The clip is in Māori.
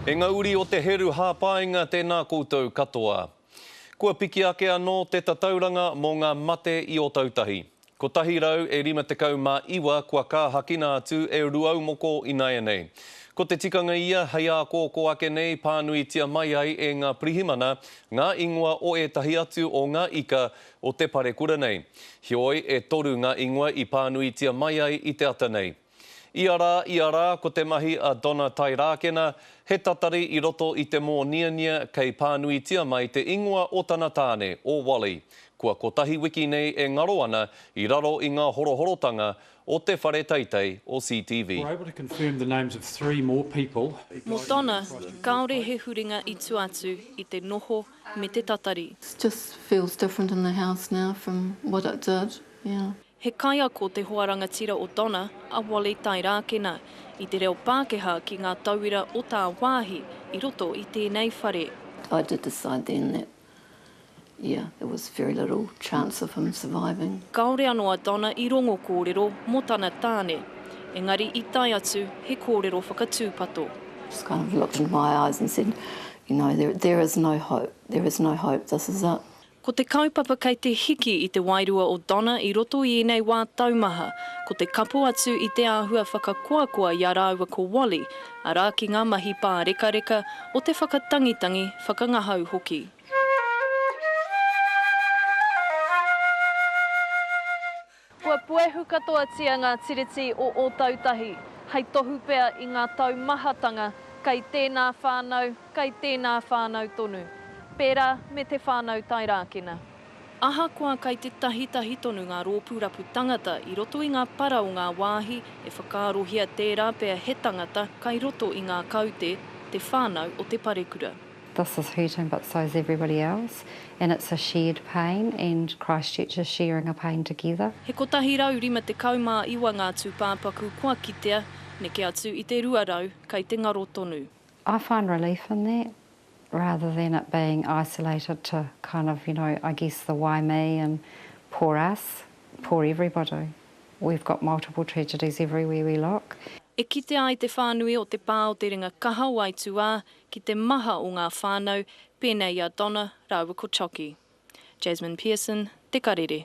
E ngā uri o te heru hāpāinga tēnā koutou katoa. Kua piki ake anō te tatauranga mō ngā mate I o tautahi. Ko tahi rau e 59 kua ka hakina atu e ruau moko ināia nei. Ko te tikanga ia hei a kōko ake nei pānui tia mai ai e ngā prihimana, ngā ingoa o e tahi atu o ngā ika o te parekura nei. Hioi e toru ngā ingoa I pānui tia mai ai I te ata nei. Ia rā, ko te mahi a Donna Tairākena, he tatari I roto I te mō niania kei pānui tia mai te ingoa o tana tāne o Wali. Kua kotahi wiki nei e ngaro ana I raro I ngā horohorotanga o te whare teitei o CTV. We're able to confirm the names of 3 more people. Mo tōna, kaore he huringa I tu atu I te noho me te tatari. It just feels different in the house now from what it did, yeah. He kaia ko te hoaranga tira o tōna a Wali Tairākena I te reo Pākehā ki ngā tauira o tā wāhi I roto I tēnei whare. I did decide then that, yeah, there was very little chance of him surviving. Kaore anoa tōna I rongo kōrero mo tāna tāne. Engari I tai atu he kōrero whakatūpato. Just kind of looked into my eyes and said, you know, there is no hope. There is no hope. This is it. Ko te kaupapa kei te hiki I te wairua o Donna I roto I enei wā taumaha, ko te kapo atu I te āhua whakakuakua I a rāua ko Wali, a rā ki ngā mahi pā reka o te whakatangitangi whakangahau hoki. Kua puehu katoa tia ngā tiriti o tautahi, hei tohu pea I ngā taumahatanga, kei tēnā whānau tonu. Pērā me te whānau Tairākena. Aha kua kei te tahi tonu ngā rōpūrapu tangata I roto I ngā para o ngā wāhi e whakaarohia tērā pea he tangata kai roto I ngā kaute te whānau o te parekura. This is hurting, but so is everybody else, and it's a shared pain, and Christchurch is sharing a pain together. He kotahi rau rima te kaumā iwa ngā tūpāpaku kua kitea, neke atu I te ruarau kei te ngaro tonu. I find relief in that, rather than it being isolated to kind of, you know, I guess the why me and poor us, poor everybody. We've got multiple tragedies everywhere we look. E kite ai te whānui o te pā o te ringa kaha waitua ki te maha o ngā whānau, pēnei a Donna Rauakochoki. Jasmine Pearson, Te Karere.